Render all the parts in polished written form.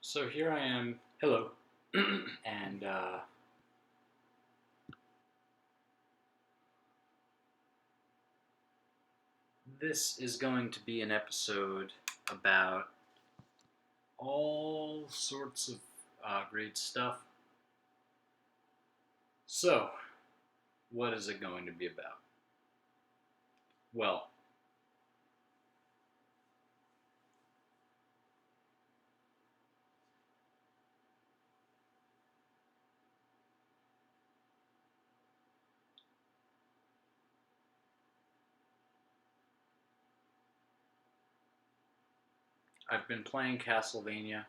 So here I am. Hello. and This is going to be an episode about all sorts of great stuff. So, what is it going to be about? Well, I've been playing Castlevania.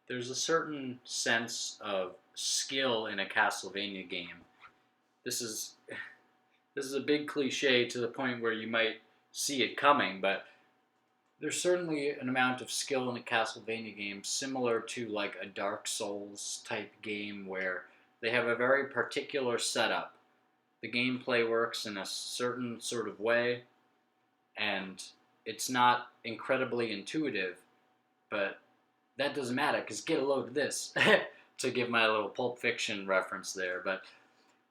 There's a certain sense of skill in a Castlevania game. This is this is a big cliche to the point where you might see it coming, but there's certainly an amount of skill in a Castlevania game similar to like a Dark Souls type game where they have a very particular setup. The gameplay works in a certain sort of way, and it's not incredibly intuitive, but that doesn't matter because get a load of this to give my little Pulp Fiction reference there. But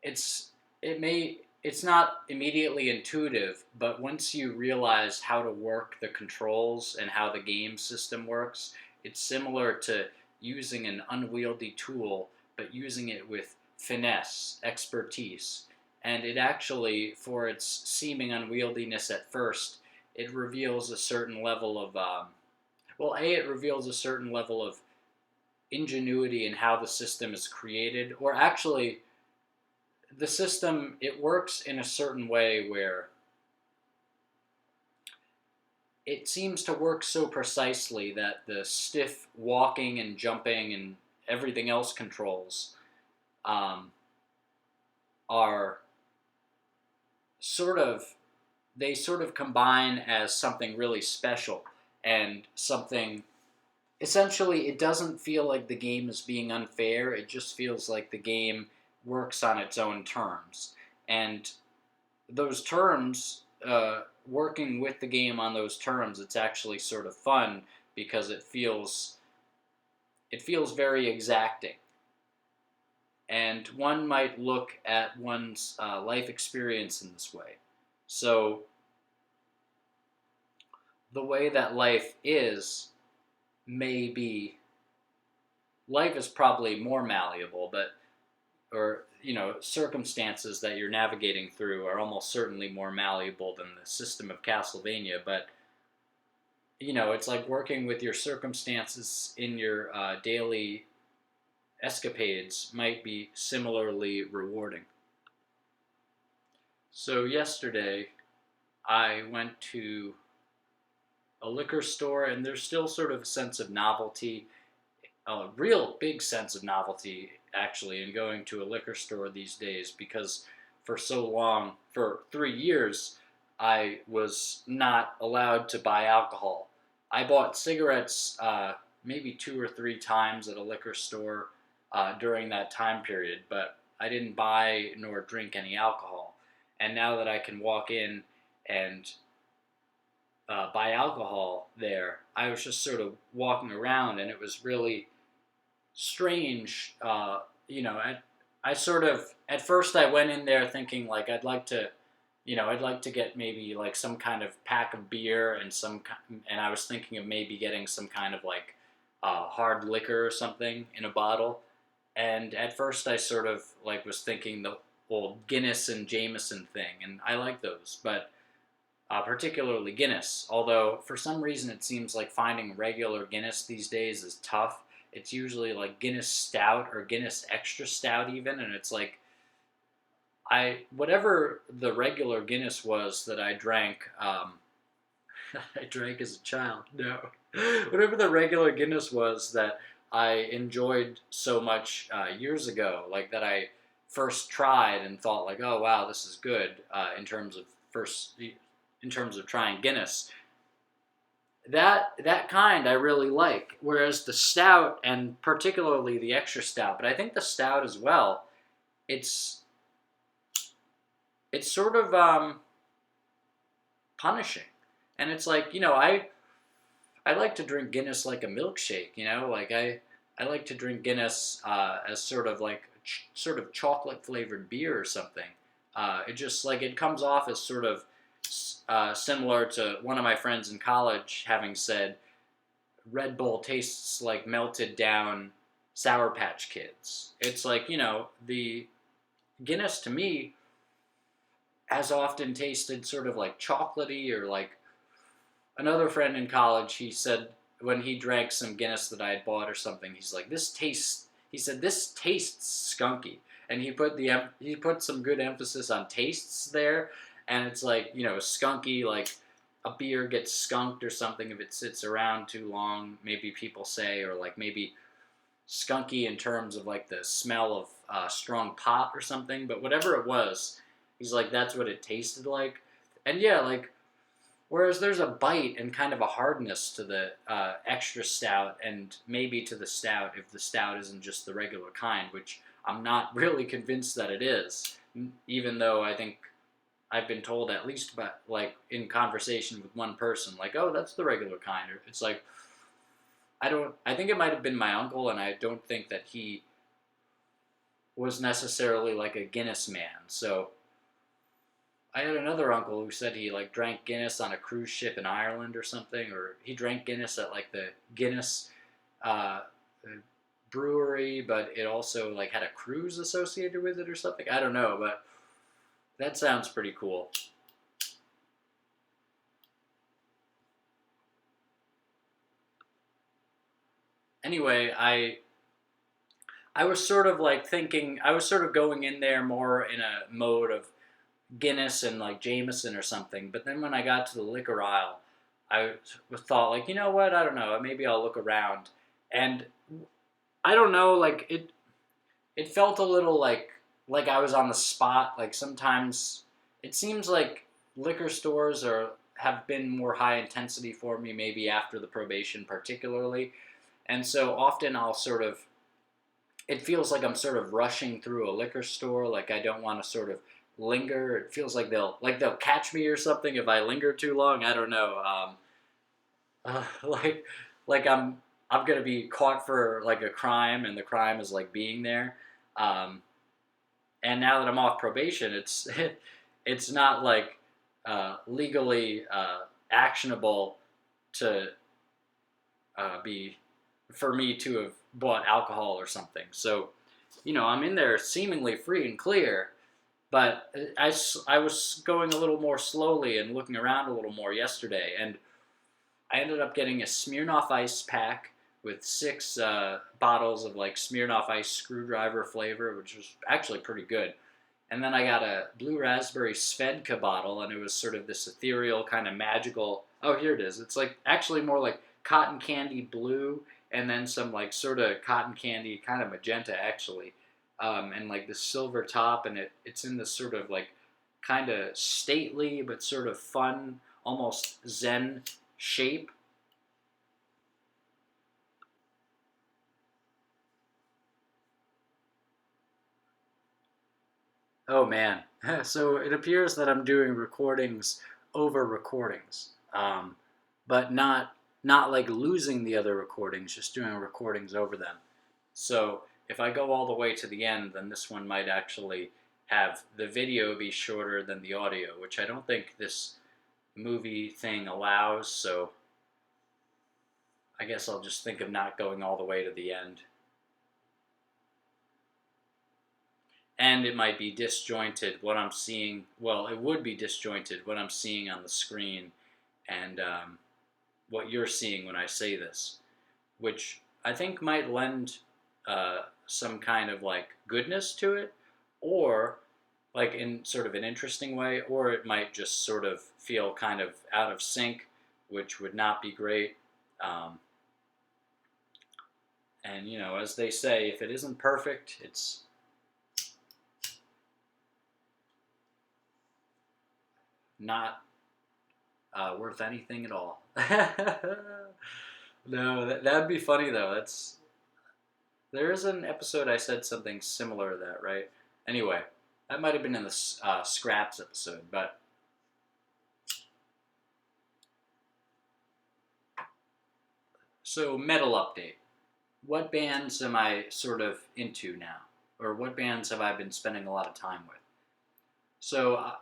it's it's not immediately intuitive, but once you realize how to work the controls and how the game system works, it's similar to using an unwieldy tool, but using it with finesse, expertise. And it actually, for its seeming unwieldiness at first, it reveals a certain level of, it reveals a certain level of ingenuity in how the system is created, or actually, the system, it works in a certain way where it seems to work so precisely that the stiff walking and jumping and everything else controls um, are sort of they sort of combine as something really special and something. Essentially, it doesn't feel like the game is being unfair. It just feels like the game works on its own terms. And those terms, working with the game on those terms, it's actually sort of fun because it feels very exacting. And one might look at one's life experience in this way. So the way that maybe life is probably more malleable, but or circumstances that you're navigating through are almost certainly more malleable than the system of Castlevania. But it's like working with your circumstances in your daily escapades might be similarly rewarding. So yesterday I went to a liquor store, and there's still sort of a sense of novelty, a real big sense of novelty actually in going to a liquor store these days, because for so long, for 3 years, I was not allowed to buy alcohol. I bought cigarettes maybe 2 or 3 times at a liquor store during that time period, but I didn't buy nor drink any alcohol. And now that I can walk in and buy alcohol there, I was just sort of walking around, and it was really strange. I sort of at first I went in there thinking like I'd like to get maybe like some kind of pack of beer and and I was thinking of maybe getting some kind of like hard liquor or something in a bottle. And at first I sort of like was thinking the old Guinness and Jameson thing, and I like those, but particularly Guinness. Although for some reason it seems like finding regular Guinness these days is tough. It's usually like Guinness Stout or Guinness Extra Stout even, and it's like I whatever the regular Guinness was that I drank. I drank as a child. No, whatever the regular Guinness was that I enjoyed so much years ago, like that I first tried and thought like, oh wow, this is good in terms of trying Guinness. That kind I really like. Whereas the stout, and particularly the extra stout, but I think the stout as well, it's it's sort of punishing, and it's like I like to drink Guinness like a milkshake. Like I like to drink Guinness as sort of like sort of chocolate flavored beer or something. It just like it comes off as sort of similar to one of my friends in college having said Red Bull tastes like melted down Sour Patch Kids. It's like, the Guinness to me has often tasted sort of like chocolatey, or like another friend in college, he said when he drank some Guinness that I had bought or something, he's like, he said, this tastes skunky. And he put some good emphasis on tastes there. And it's like, skunky, like a beer gets skunked or something if it sits around too long, maybe people say, or like maybe skunky in terms of like the smell of strong pot or something. But whatever it was, he's like, that's what it tasted like. And yeah, like, whereas there's a bite and kind of a hardness to the extra stout, and maybe to the stout if the stout isn't just the regular kind, which I'm not really convinced that it is, even though I think I've been told, at least by, like, in conversation with one person, like, oh, that's the regular kind. Or it's like, I think it might have been my uncle, and I don't think that he was necessarily like a Guinness man. So I had another uncle who said he like drank Guinness on a cruise ship in Ireland or something, or he drank Guinness at like the Guinness uh, brewery, but it also like had a cruise associated with it or something. I don't know, but that sounds pretty cool. Anyway, I was sort of like thinking, I was sort of going in there more in a mode of Guinness and like Jameson or something. But then when I got to the liquor aisle, I thought like, you know what? I don't know. Maybe I'll look around. And I don't know. Like it felt a little like I was on the spot. Like sometimes it seems like liquor stores have been more high intensity for me. Maybe after the probation, particularly. And so often I'll sort of, it feels like I'm sort of rushing through a liquor store. Like I don't want to sort of linger. It feels like they'll catch me or something if I linger too long. I don't know. Like I'm gonna be caught for like a crime, and the crime is like being there. Um, and now that I'm off probation, it's not like legally actionable to be for me to have bought alcohol or something. So, I'm in there seemingly free and clear, but I was going a little more slowly and looking around a little more yesterday, and I ended up getting a Smirnoff Ice pack with 6 bottles of like Smirnoff Ice screwdriver flavor, which was actually pretty good. And then I got a blue raspberry Svedka bottle, and it was sort of this ethereal kind of magical. Oh, here it is. It's like actually more like cotton candy blue, and then some like sort of cotton candy kind of magenta actually, and like the silver top, and it's in this sort of like kind of stately but sort of fun, almost zen shape. Oh man. So it appears that I'm doing recordings over recordings, but not like losing the other recordings, just doing recordings over them. So if I go all the way to the end, then this one might actually have the video be shorter than the audio, which I don't think this movie thing allows. So I guess I'll just think of not going all the way to the end. And it might be disjointed what I'm seeing. Well, it would be disjointed what I'm seeing on the screen, and what you're seeing when I say this, which I think might lend some kind of like goodness to it, or like in sort of an interesting way, or it might just sort of feel kind of out of sync, which would not be great. Um, and as they say, if it isn't perfect, it's not worth anything at all. No, that'd be funny though. There is an episode I said something similar to that, right? Anyway, that might have been in the Scraps episode, but So, metal update. What bands am I sort of into now? Or what bands have I been spending a lot of time with? So,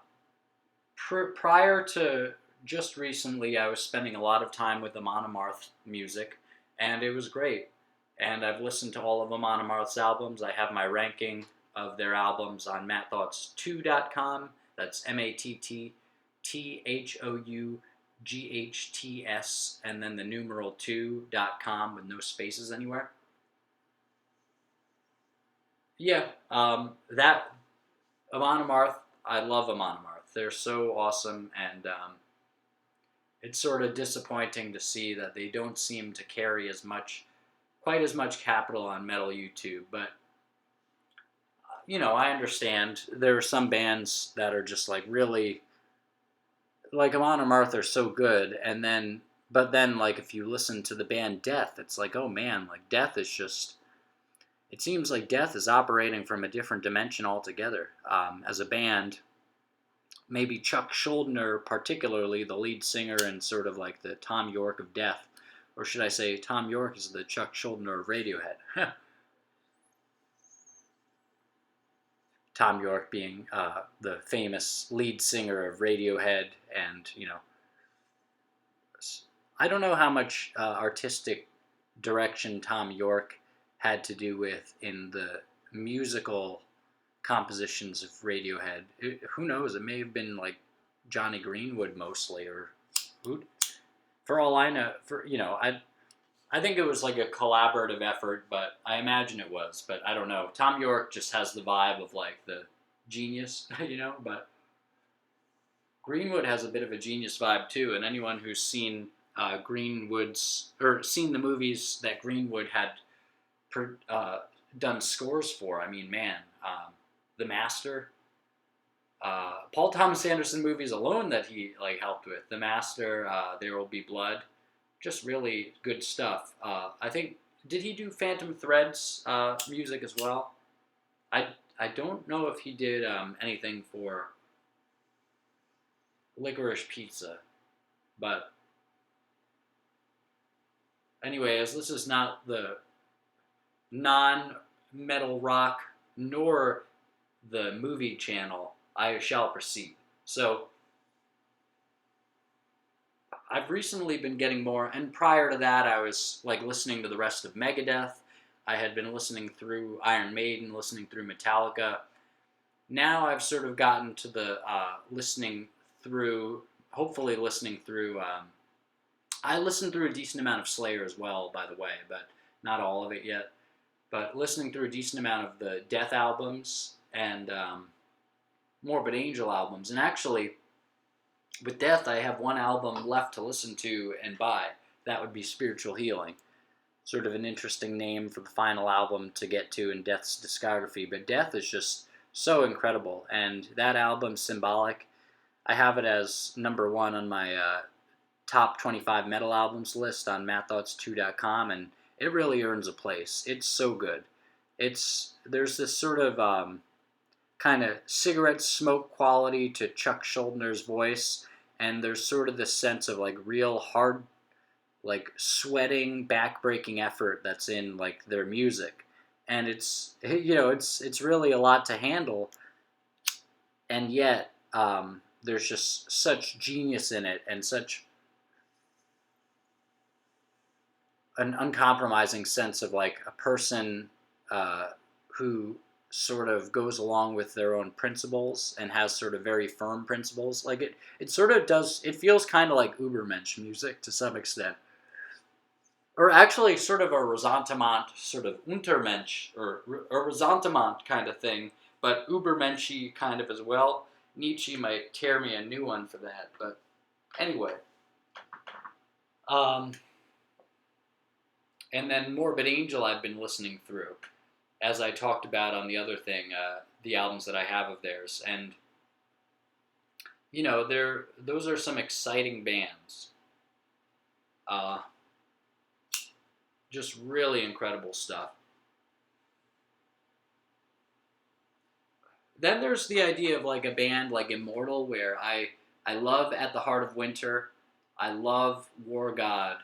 prior to just recently, I was spending a lot of time with Amon Amarth music, and it was great. And I've listened to all of Amon Amarth's albums. I have my ranking of their albums on mattthoughts2.com. That's MATTTHOUGHTS, and then the numeral 2.com with no spaces anywhere. Yeah, that Amon Amarth, I love Amon Amarth. They're so awesome, and it's sort of disappointing to see that they don't seem to carry quite as much capital on Metal YouTube. But I understand there are some bands that are just like really, like Amon Amarth are so good, but then like if you listen to the band Death, it's like, oh man, like Death is just. It seems like Death is operating from a different dimension altogether. As a band, maybe Chuck Schuldiner, particularly the lead singer and sort of like the Tom York of Death, or should I say Tom York is the Chuck Schuldiner of Radiohead. Tom York being the famous lead singer of Radiohead, and I don't know how much artistic direction Tom York had to do with in the musical compositions of Radiohead. Who knows? It may have been like Johnny Greenwood mostly, or for all I know. I think it was like a collaborative effort, but I imagine it was. But I don't know. Tom York just has the vibe of like the genius, But Greenwood has a bit of a genius vibe too. And anyone who's seen Greenwood's or seen the movies that Greenwood had done scores for. I mean, man, The Master, Paul Thomas Anderson movies alone that he like helped with. The Master, There Will Be Blood, just really good stuff. I think did he do Phantom Threads music as well? I don't know if he did anything for Licorice Pizza, but anyway, as this is not the non-metal rock nor the movie channel, I shall proceed. So I've recently been getting more, and prior to that I was like listening to the rest of Megadeth. I had been listening through Iron Maiden, listening through Metallica. Now I've sort of gotten to the hopefully listening through, I listened through a decent amount of Slayer as well, by the way, but not all of it yet. But listening through a decent amount of the Death albums and Morbid Angel albums. And actually, with Death, I have one album left to listen to and buy. That would be Spiritual Healing. Sort of an interesting name for the final album to get to in Death's discography. But Death is just so incredible. And that album, Symbolic, I have it as number 1 on my top 25 metal albums list on mattthoughts2.com, and it really earns a place. It's so good. There's this sort of kind of cigarette smoke quality to Chuck Schuldner's voice, and there's sort of this sense of like real hard, like sweating, back-breaking effort that's in like their music, and it's really a lot to handle, and yet there's just such genius in it and such an uncompromising sense of like a person who sort of goes along with their own principles and has sort of very firm principles. Like it sort of does, it feels kind of like Ubermensch music to some extent. Or actually sort of a Resentiment, sort of Untermensch, or a Resentiment kind of thing, but Ubermenschy kind of as well. Nietzsche might tear me a new one for that, but anyway. And then Morbid Angel I've been listening through, as I talked about on the other thing, the albums that I have of theirs. And, those are some exciting bands. Just really incredible stuff. Then there's the idea of like a band like Immortal, where I love At the Heart of Winter. I love War God.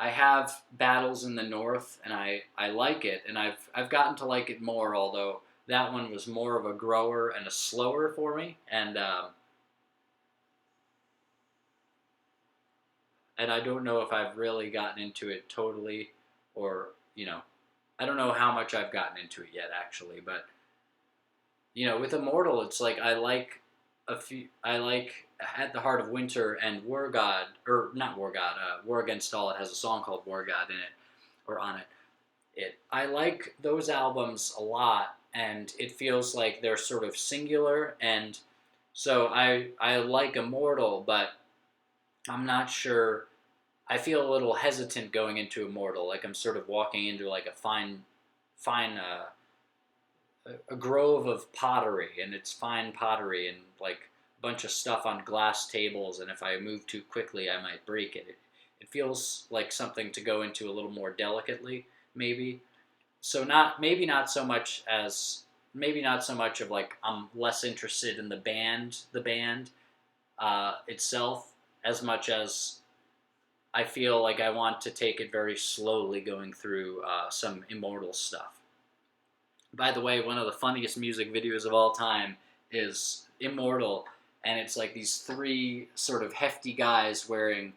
I have Battles in the North, and I like it, and I've gotten to like it more. Although that one was more of a grower and a slower for me, and I don't know if I've really gotten into it totally, or I don't know how much I've gotten into it yet actually. But with Immortal, it's like I like At the Heart of Winter and War God, or not War God, War Against All. It has a song called War God in it, or on it. I like those albums a lot, and it feels like they're sort of singular, and so I like Immortal, but I'm not sure. I feel a little hesitant going into Immortal, like I'm sort of walking into like a fine a grove of pottery, and it's fine pottery and like a bunch of stuff on glass tables, and if I move too quickly I might break it. It feels like something to go into a little more delicately, maybe. So maybe not so much of like I'm less interested in the band itself, as much as I feel like I want to take it very slowly going through some Immortal stuff. By the way, one of the funniest music videos of all time is Immortal, and it's like these three sort of hefty guys wearing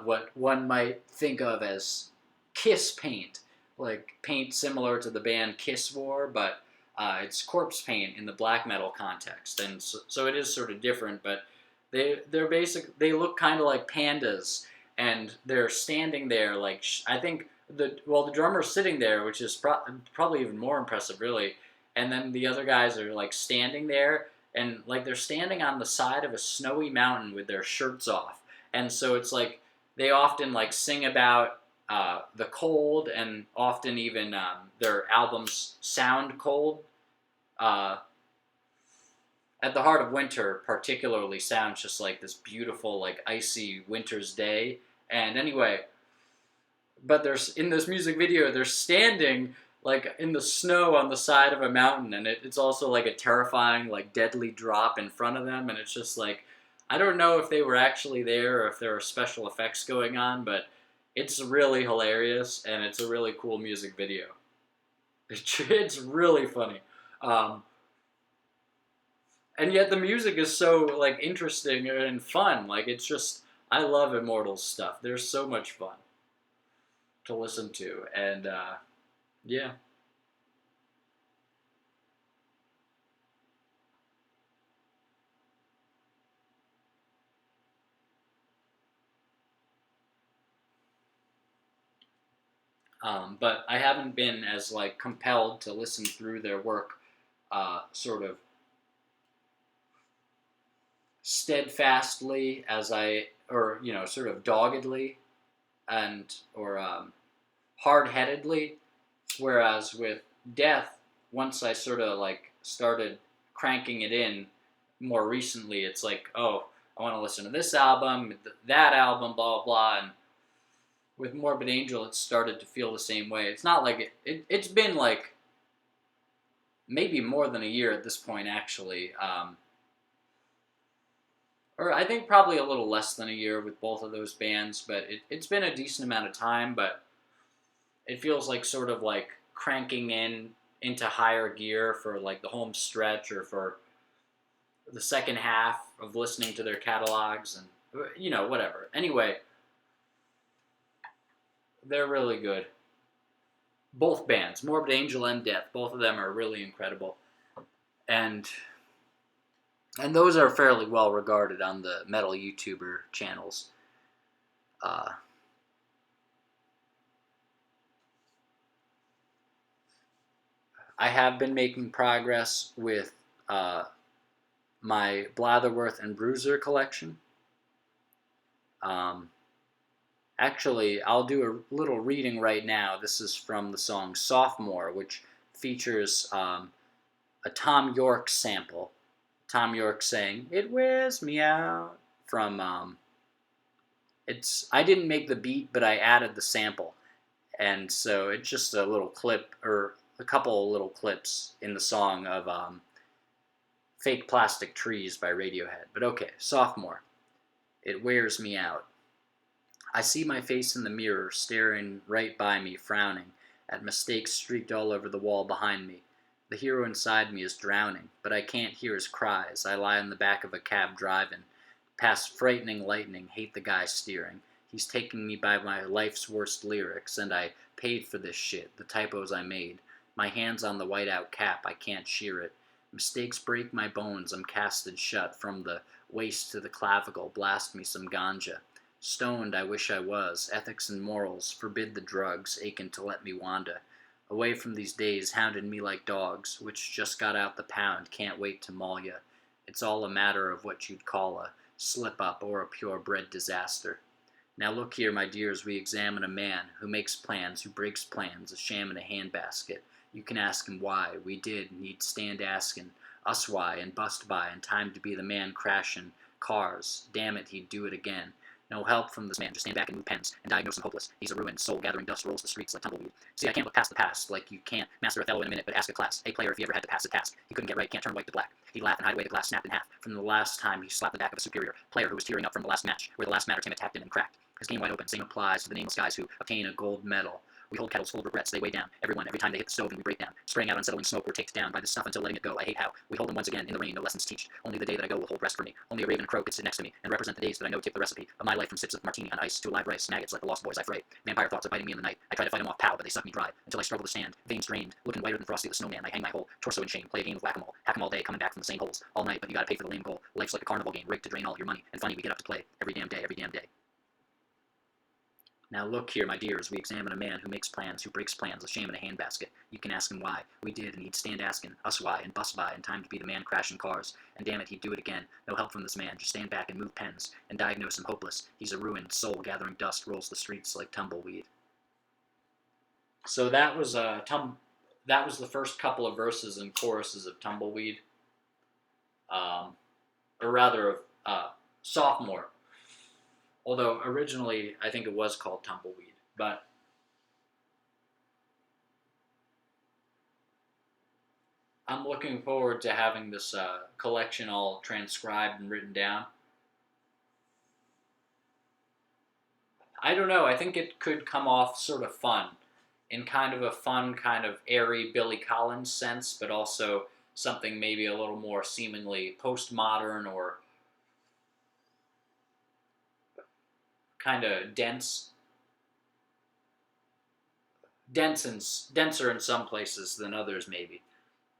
what one might think of as Kiss paint, like paint similar to the band Kiss wore, but it's corpse paint in the black metal context, and so it is sort of different. But they look kind of like pandas, and they're standing there like I think the drummer's sitting there, which is probably even more impressive, really. And then the other guys are like standing there, and like they're standing on the side of a snowy mountain with their shirts off. And so it's like they often like sing about the cold, and often even their albums sound cold. Uh, at the Heart of Winter, particularly, sounds just like this beautiful, like icy winter's day. And anyway, but there's in this music video they're standing like in the snow on the side of a mountain, and it's also like a terrifying like deadly drop in front of them, and it's just like I don't know if they were actually there or if there are special effects going on, but it's really hilarious, and it's a really cool music video. It's really funny, um, and yet the music is so like interesting and fun. Like it's just I love Immortals stuff. They're so much fun to listen to, and yeah. But I haven't been as like compelled to listen through their work, sort of steadfastly as or sort of doggedly, and or hard-headedly. Whereas with Death, once I sort of like started cranking it in more recently, it's like, oh, I want to listen to this album, that album, blah blah blah, and with Morbid Angel, it started to feel the same way. It's not like it's been like maybe more than a year at this point, actually. Or I think probably a little less than a year with both of those bands, but it's been a decent amount of time, but it feels like sort of like cranking into higher gear for like the home stretch or for the second half of listening to their catalogs, and whatever. Anyway, they're really good. Both bands, Morbid Angel and Death, both of them are really incredible. And those are fairly well regarded on the metal YouTuber channels. Uh, I have been making progress with my Blatherworth and Bruiser collection. Um, Actually, I'll do a little reading right now. This is from the song Sophomore, which features a Tom York sample. Tom York saying, "It wears me out," from I didn't make the beat, but I added the sample. And so it's just a little clip, or a couple of little clips in the song of Fake Plastic Trees by Radiohead. But okay, Sophomore. It wears me out. I see my face in the mirror, staring right by me, frowning, at mistakes streaked all over the wall behind me. The hero inside me is drowning, but I can't hear his cries. I lie in the back of a cab driving. Past frightening lightning, hate the guy steering. He's taking me by my life's worst lyrics, and I paid for this shit, the typos I made. My hand's on the whiteout cap, I can't shear it. Mistakes break my bones, I'm casted shut. From the waist to the clavicle, blast me some ganja. Stoned I wish I was, ethics and morals, forbid the drugs, aching to let me wander. Away from these days, hounded me like dogs, which just got out the pound, can't wait to maul ya. It's all a matter of what you'd call a slip-up or a purebred disaster. Now look here, my dears, we examine a man who makes plans, who breaks plans, a sham in a handbasket. You can ask him why, we did, and he'd stand asking us why, and bust by, and time to be the man crashing cars. Damn it, he'd do it again. No help from this man, just stand back and move pens, and diagnose him hopeless. He's a ruined soul, gathering dust, rolls the streets like tumbleweed. See, I can't look past the past, like you can't master Othello in a minute, but ask a class. Hey, player, if he ever had to pass a task, he couldn't get right, can't turn white to black. He'd laugh and hide away the glass snapped in half, from the last time he slapped the back of a superior player who was tearing up from the last match, where the last matter team attacked him and cracked. His game wide open, same applies to the nameless guys who obtain a gold medal. We hold kettles full of regrets, they weigh down everyone every time they hit the stove and we break down, spraying out unsettling smoke, we're taken down by this stuff until letting it go. I hate how we hold them once again in the rain, no lessons teach. Only the day that I go will hold rest for me. Only a raven crow could sit next to me and represent the days that I know tip the recipe of my life, from sips of martini on ice to a live rice, maggots like the lost boys I fray. Vampire thoughts are biting me in the night. I try to fight them off, pow, but they suck me dry until I struggle to stand, veins drained, looking whiter than Frosty the Snowman. I hang my whole torso in shame, play a game of whack-a-mole, hack 'em all day, coming back from the same holes all night, but you gotta pay for the lame goal. Life's like a carnival game, rigged to drain all your money, and funny we get up to play every damn day, every damn day. Now look here, my dears, we examine a man who makes plans, who breaks plans, a sham in a handbasket. You can ask him why. We did, and he'd stand asking us why, and bust by, in time to be the man crashing cars. And damn it, he'd do it again. No help from this man, just stand back and move pens, and diagnose him hopeless. He's a ruined soul, gathering dust, rolls the streets like tumbleweed. So that was that was the first couple of verses and choruses of Tumbleweed, or rather of Sophomore. Although originally I think it was called Tumbleweed, but I'm looking forward to having this collection all transcribed and written down. I don't know, I think it could come off sort of fun, in kind of a fun, kind of airy Billy Collins sense, but also something maybe a little more seemingly postmodern or kind of denser in some places than others maybe.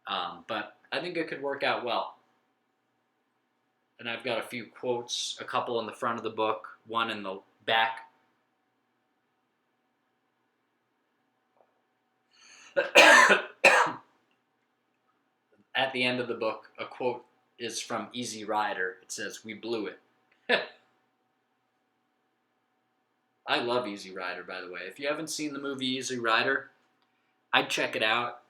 But I think it could work out well. And I've got a few quotes, a couple in the front of the book, one in the back. At the end of the book, a quote is from Easy Rider. It says, "We blew it." I love Easy Rider, by the way. If you haven't seen the movie Easy Rider, I'd check it out.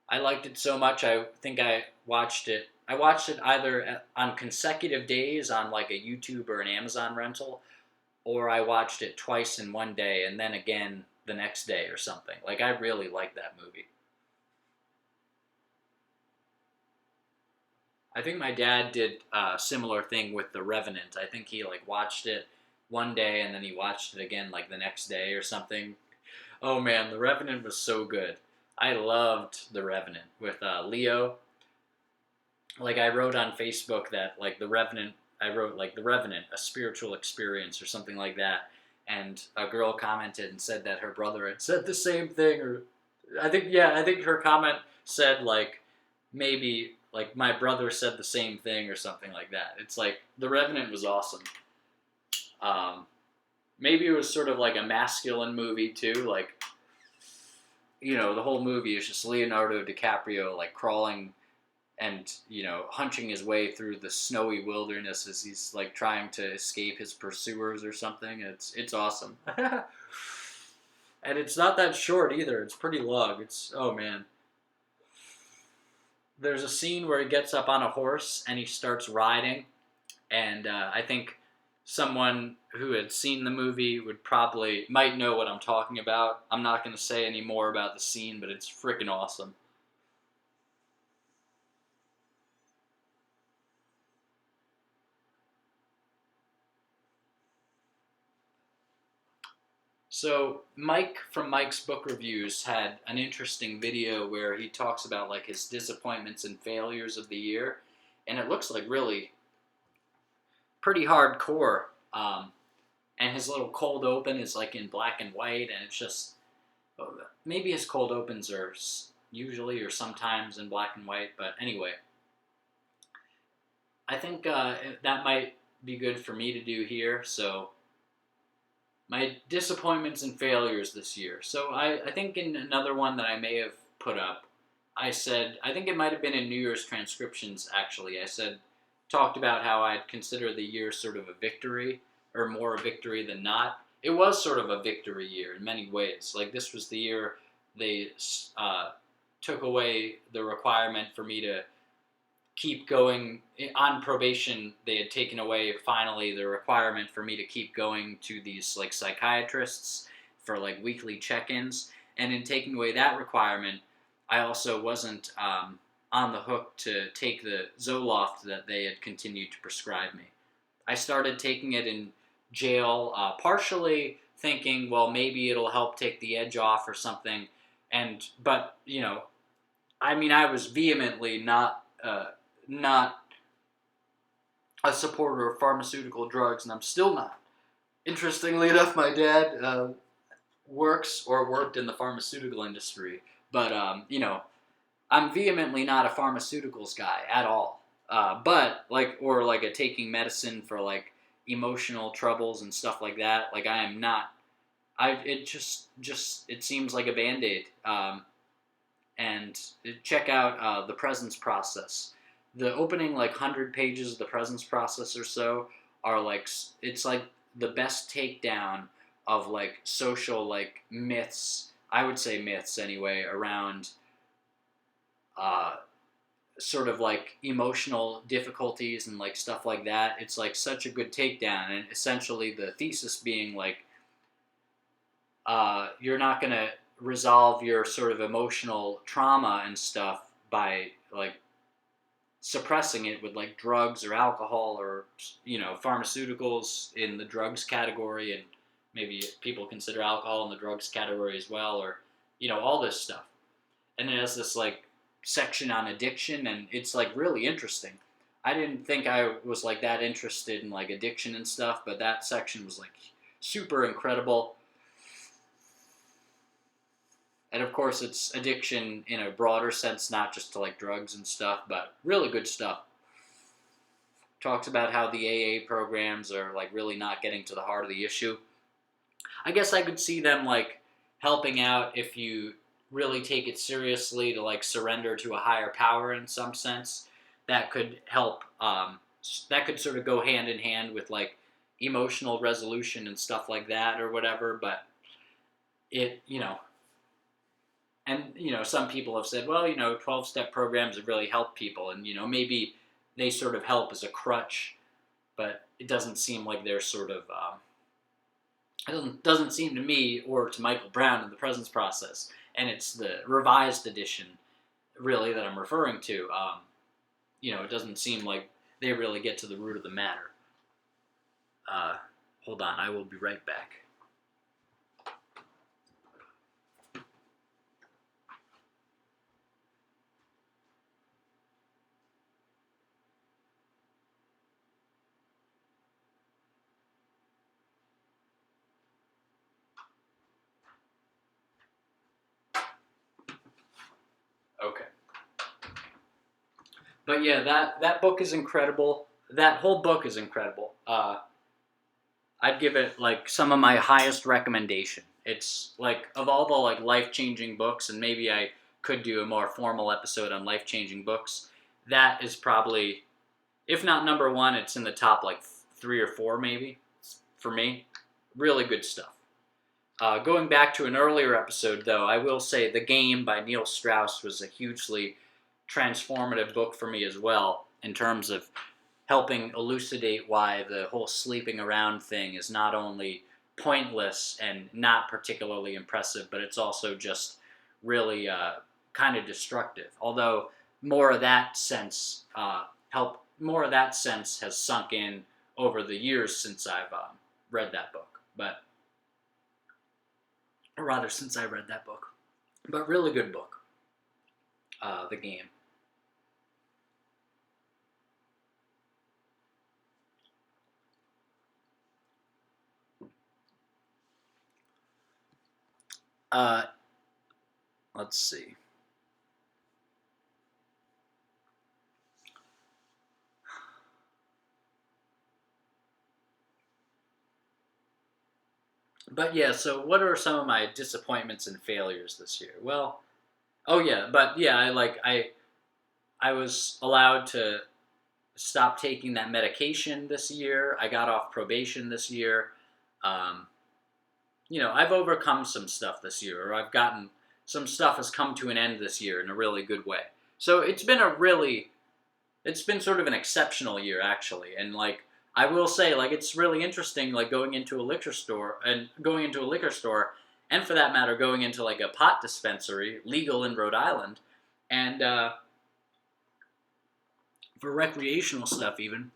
I liked it so much, I think I watched it. I watched it either on consecutive days on like a YouTube or an Amazon rental, or I watched it twice in one day and then again the next day or something. Like, I really like that movie. I think my dad did a similar thing with The Revenant. I think he like watched it one day and then he watched it again like the next day or something. Oh man, The Revenant was so good. I loved The Revenant with Leo. Like, I wrote on Facebook that like The Revenant, I wrote like The Revenant, a spiritual experience or something like that. And a girl commented and said that her brother had said the same thing, or I think her comment said like maybe like my brother said the same thing or something like that. It's like The Revenant was awesome. Um, Maybe it was sort of like a masculine movie too, like, you know, the whole movie is just Leonardo DiCaprio like crawling and, you know, hunching his way through the snowy wilderness as he's like trying to escape his pursuers or something. It's awesome. And it's not that short either. It's pretty long. It's, oh man. There's a scene where he gets up on a horse and he starts riding, and I think someone who had seen the movie might know what I'm talking about. I'm not going to say any more about the scene, but it's freaking awesome. So Mike from Mike's Book Reviews had an interesting video where he talks about like his disappointments and failures of the year, and it looks like really pretty hardcore. And his little cold open is like in black and white, and it's just maybe his cold opens are usually or sometimes in black and white, but anyway, I think that might be good for me to do here. So my disappointments and failures this year. So I think in another one that I may have put up, I said, I think it might have been in New Year's transcriptions actually. I said, talked about how I'd consider the year sort of a victory, or more a victory than not. It was sort of a victory year in many ways. Like this was the year they took away the requirement for me to keep going on probation. They had taken away finally the requirement for me to keep going to these like psychiatrists for like weekly check-ins, and in taking away that requirement, I also wasn't on the hook to take the Zoloft that they had continued to prescribe me. I started taking it in jail, partially thinking, well, maybe it'll help take the edge off or something, but you know, I mean, I was vehemently not a supporter of pharmaceutical drugs, and I'm still not. Interestingly enough, my dad worked in the pharmaceutical industry, but you know, I'm vehemently not a pharmaceuticals guy at all. But like, or like a taking medicine for like emotional troubles and stuff like that. Like I am not. It just it seems like a band-aid. And check out the Presence Process. The opening like 100 pages of the Presence Process or so are like, it's like the best takedown of like social like myths. I would say myths anyway around uh, sort of like emotional difficulties and like stuff like that. It's like such a good takedown, and essentially the thesis being like you're not gonna resolve your sort of emotional trauma and stuff by like suppressing it with like drugs or alcohol or you know pharmaceuticals in the drugs category, and maybe people consider alcohol in the drugs category as well, or you know all this stuff. And it has this like section on addiction, and it's like really interesting. I didn't think I was like that interested in like addiction and stuff, but that section was like super incredible. And of course, it's addiction in a broader sense, not just to like drugs and stuff, but really good stuff. Talks about how the AA programs are like really not getting to the heart of the issue. I guess I could see them like helping out if you really take it seriously to like surrender to a higher power in some sense. That could help. That could sort of go hand in hand with like emotional resolution and stuff like that or whatever. But it, you know, and you know some people have said, well, you know, 12-step programs have really helped people, and you know maybe they sort of help as a crutch, but it doesn't seem like they're sort of it doesn't seem to me or to Michael Brown in the Presence Process, and it's the revised edition really that I'm referring to. You know, it doesn't seem like they really get to the root of the matter. Hold on, I will be right back. Okay. But yeah, that book is incredible. That whole book is incredible. I'd give it like some of my highest recommendation. It's like of all the like life-changing books, and maybe I could do a more formal episode on life-changing books. That is probably, if not number one, it's in the top like 3 or 4 maybe for me. Really good stuff. Going back to an earlier episode, though, I will say The Game by Neil Strauss was a hugely transformative book for me as well, in terms of helping elucidate why the whole sleeping around thing is not only pointless and not particularly impressive, but it's also just really kind of destructive. Although more of that sense more of that sense has sunk in over the years since I've read that book. But or rather since I read that book. But really good book, The Game. Uh, let's see. But yeah, so what are some of my disappointments and failures this year? Well, oh yeah, but yeah, I was allowed to stop taking that medication this year. I got off probation this year. Um, I've overcome some stuff this year, or I've gotten some stuff has come to an end this year in a really good way. So it's been sort of an exceptional year actually, and like I will say, like it's really interesting, like going into a liquor store and for that matter, going into like a pot dispensary, legal in Rhode Island, and for recreational stuff even.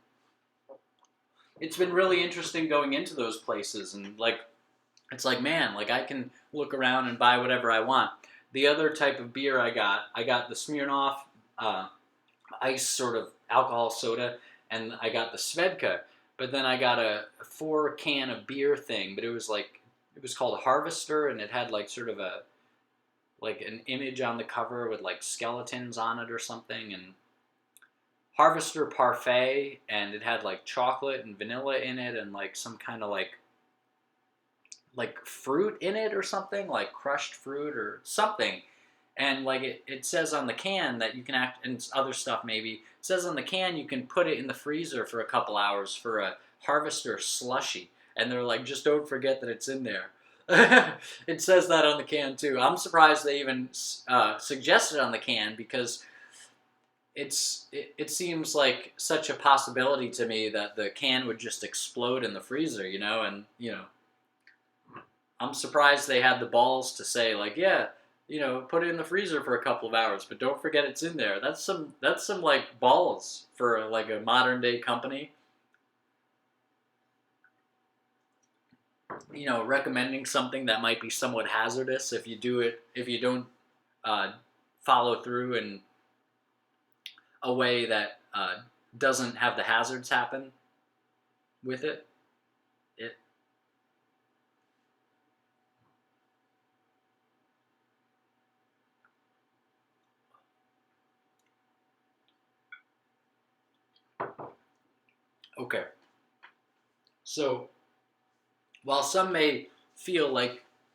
It's been really interesting going into those places and like it's like, man, like I can look around and buy whatever I want. The other type of beer I got the Smirnoff ice sort of alcohol soda, and I got the Svedka. But then I got a 4 can of beer thing, but it was called Harvester, and it had like sort of a like an image on the cover with like skeletons on it or something, and Harvester Parfait, and it had like chocolate and vanilla in it, and like some kind of like fruit in it or something, like crushed fruit or something. And like it says on the can that you can act and other stuff maybe. It says on the can you can put it in the freezer for a couple hours for a Harvester slushy. And they're like, just don't forget that it's in there. It says that on the can too. I'm surprised they even suggested on the can because it seems like such a possibility to me that the can would just explode in the freezer, and I'm surprised they had the balls to say like, yeah, put it in the freezer for a couple of hours, but don't forget it's in there. That's some like balls for like a modern day company. Recommending something that might be somewhat hazardous if you don't uh, follow through in a way that doesn't have the hazards happen with it. It okay. So while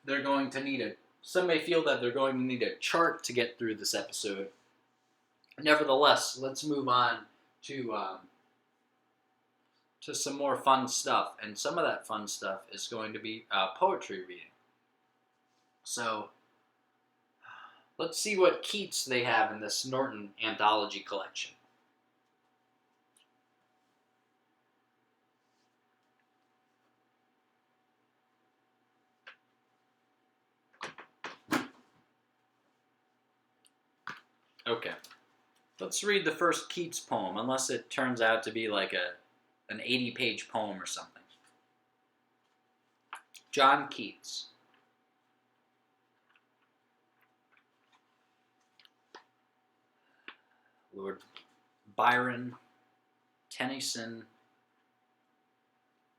they're going to need a some may feel that they're going to need a chart to get through this episode. Nevertheless, let's move on to some more fun stuff, and some of that fun stuff is going to be poetry reading. So let's see what Keats they have in this Norton anthology collection. Okay, let's read the first Keats poem, unless it turns out to be like an 80-page poem or something. John Keats. Lord Byron, Tennyson,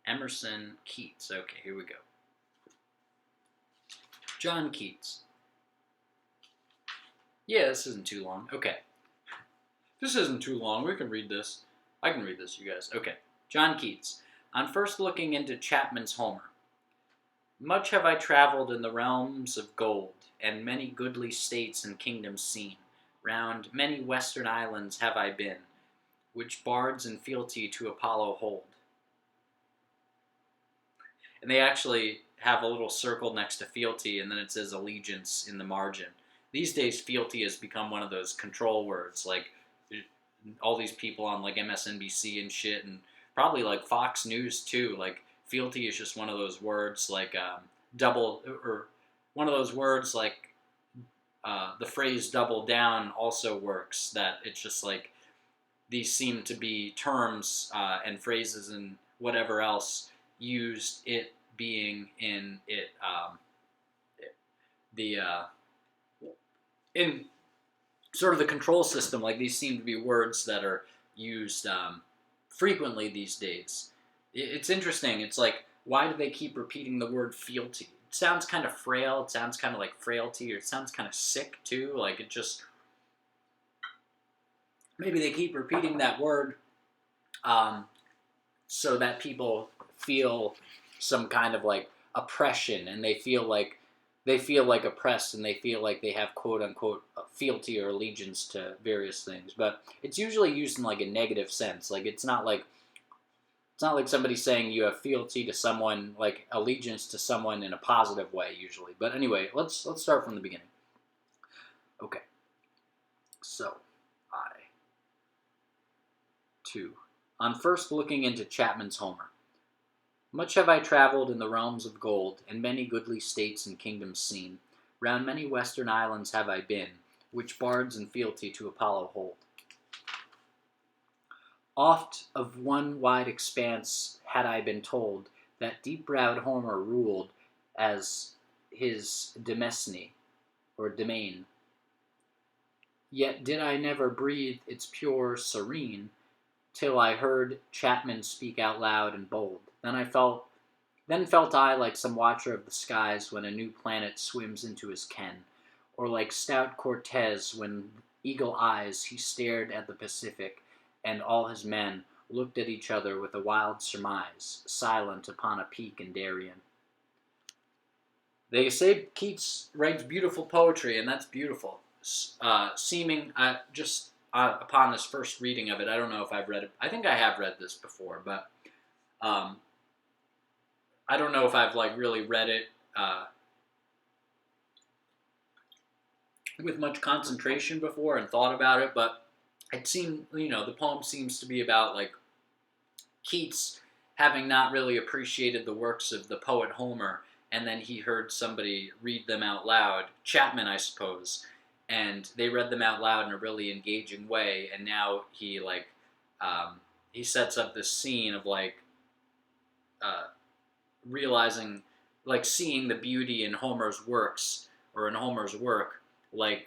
Emerson, Keats. Okay, here we go. John Keats. Yeah, this isn't too long. Okay. This isn't too long. We can read this. I can read this, you guys. Okay. John Keats. On first looking into Chapman's Homer. Much have I travelled in the realms of gold, and many goodly states and kingdoms seen. Round many western islands have I been, which bards in fealty to Apollo hold. And they actually have a little circle next to fealty, and then it says allegiance in the margin. These days, fealty has become one of those control words, like all these people on like MSNBC and shit, and probably like Fox News too. Like fealty is just one of those words, like double, or one of those words like the phrase double down also works. That it's just like these seem to be terms and phrases and whatever else used, it being in it the in sort of the control system, like these seem to be words that are used frequently these days. It's interesting. It's like, why do they keep repeating the word fealty? It sounds kind of frail. It sounds kind of like frailty, or it sounds kind of sick too. Like it just, maybe they keep repeating that word um, so that people feel some kind of like oppression, and they feel like oppressed, and they feel like they have quote unquote fealty or allegiance to various things. But it's usually used in like a negative sense. Like it's not like somebody saying you have fealty to someone, like allegiance to someone in a positive way usually. But anyway, let's start from the beginning. Okay, so I two on first looking into Chapman's Homer. Much have I travelled in the realms of gold, and many goodly states and kingdoms seen. Round many western islands have I been, which bards in fealty to Apollo hold. Oft of one wide expanse had I been told, that deep-browed Homer ruled as his demesne, or domain. Yet did I never breathe its pure serene, till I heard Chapman speak out loud and bold. Then felt I like some watcher of the skies when a new planet swims into his ken, or like stout Cortez when eagle eyes he stared at the Pacific, and all his men looked at each other with a wild surmise, silent upon a peak in Darien. They say Keats writes beautiful poetry, and that's beautiful. Seeming just upon this first reading of it, I don't know if I've read it. I think I have read this before, but um, I don't know if I've like really read it with much concentration before and thought about it. But it seemed, the poem seems to be about like Keats having not really appreciated the works of the poet Homer, and then he heard somebody read them out loud, Chapman, I suppose, and they read them out loud in a really engaging way, and now he sets up this scene of like uh, realizing, like seeing the beauty in Homer's works, or in Homer's work, like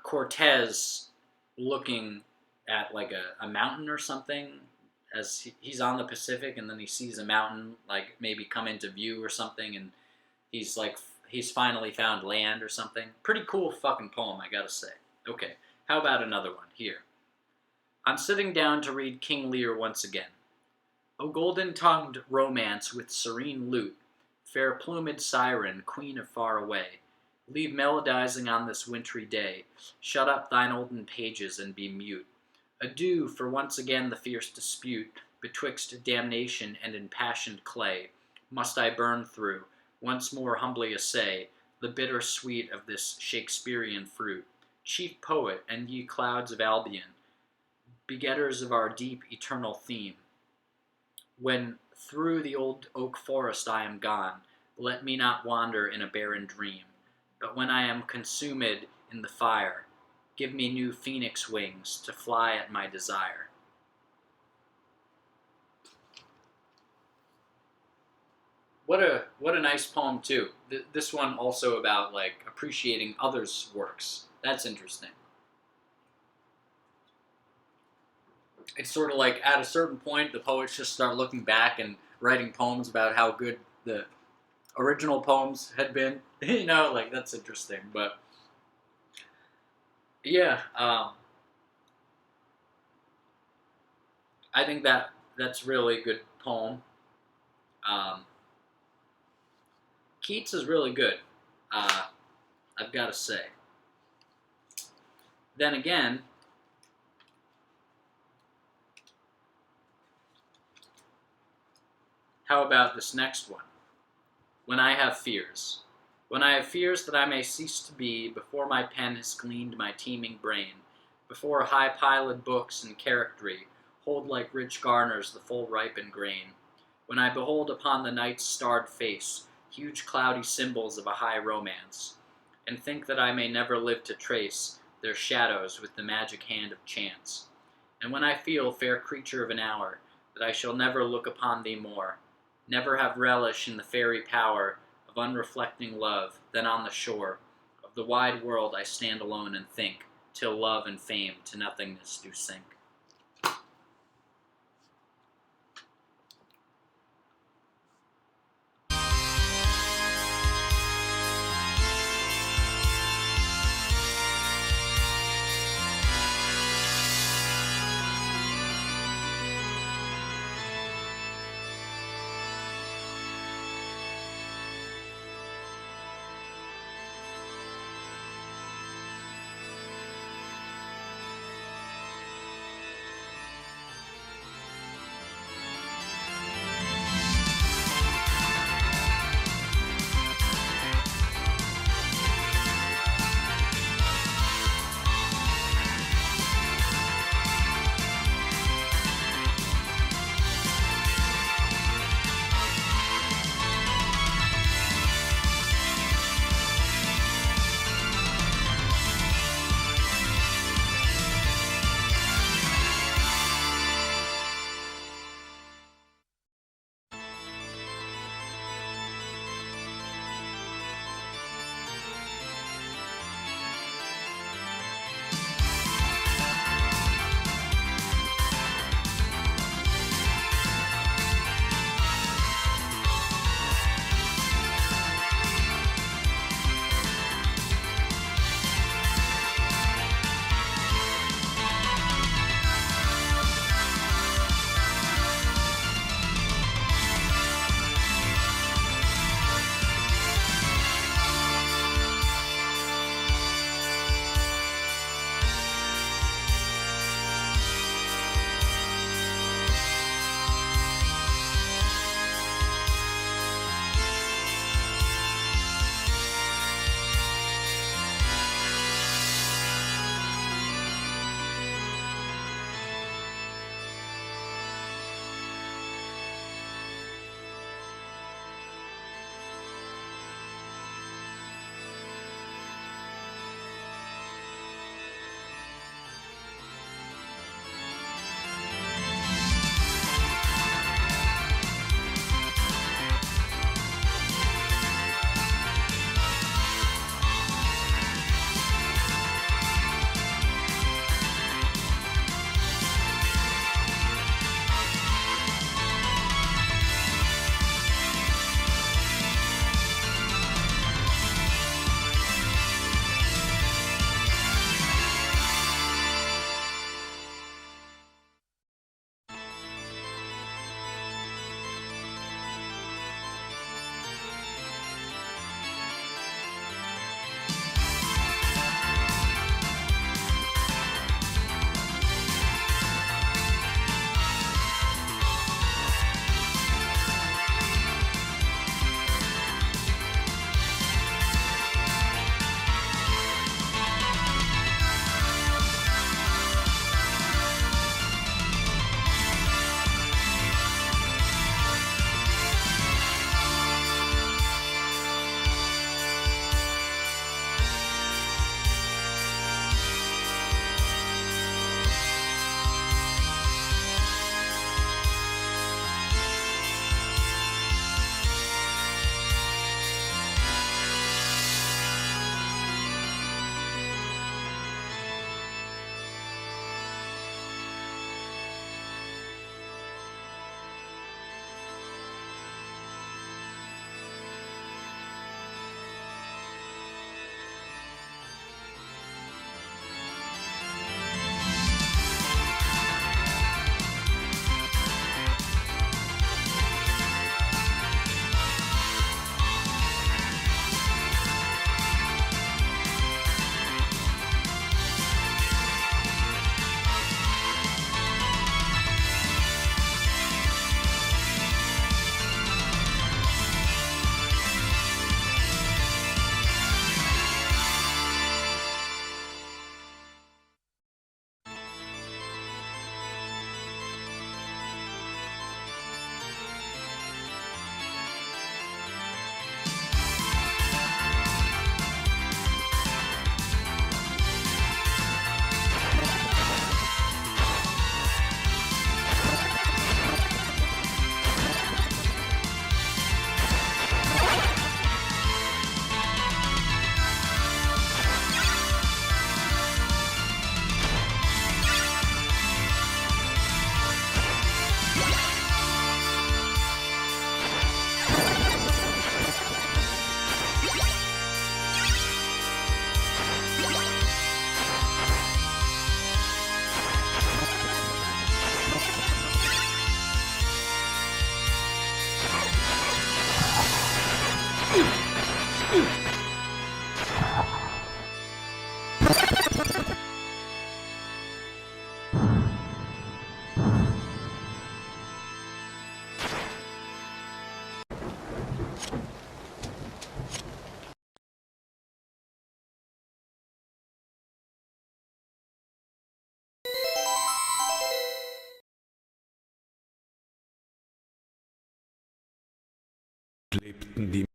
Cortez looking at like a mountain or something as he's on the Pacific, and then he sees a mountain like maybe come into view or something, and he's finally found land or something. Pretty cool fucking poem, I gotta say. Okay, how about another one here? I'm sitting down to read King Lear once again. O golden-tongued romance with serene lute, fair plumèd siren, queen of far away, leave melodizing on this wintry day, shut up thine olden pages and be mute. Adieu for once again the fierce dispute betwixt damnation and impassioned clay, must I burn through, once more humbly essay, the bitter sweet of this Shakespearean fruit. Chief poet, and ye clouds of Albion, begetters of our deep eternal theme, when through the old oak forest I am gone, let me not wander in a barren dream, but when I am consumed in the fire, give me new phoenix wings to fly at my desire. What a nice poem too. This one also about like appreciating others' works. That's interesting. It's sort of like at a certain point, the poets just start looking back and writing poems about how good the original poems had been. Like that's interesting. But yeah, I think that's really good poem. Um, Keats is really good. Uh, I've got to say. Then again, how about this next one? When I have fears. When I have fears that I may cease to be, before my pen has gleaned my teeming brain, before high-piled books and charactery hold like rich garners the full ripened grain, when I behold upon the night's starred face huge cloudy symbols of a high romance, and think that I may never live to trace their shadows with the magic hand of chance, and when I feel, fair creature of an hour, that I shall never look upon thee more, Never have relish in the fairy power of unreflecting love, then on the shore of the wide world I stand alone and think, till love and fame to nothingness do sink. lebten die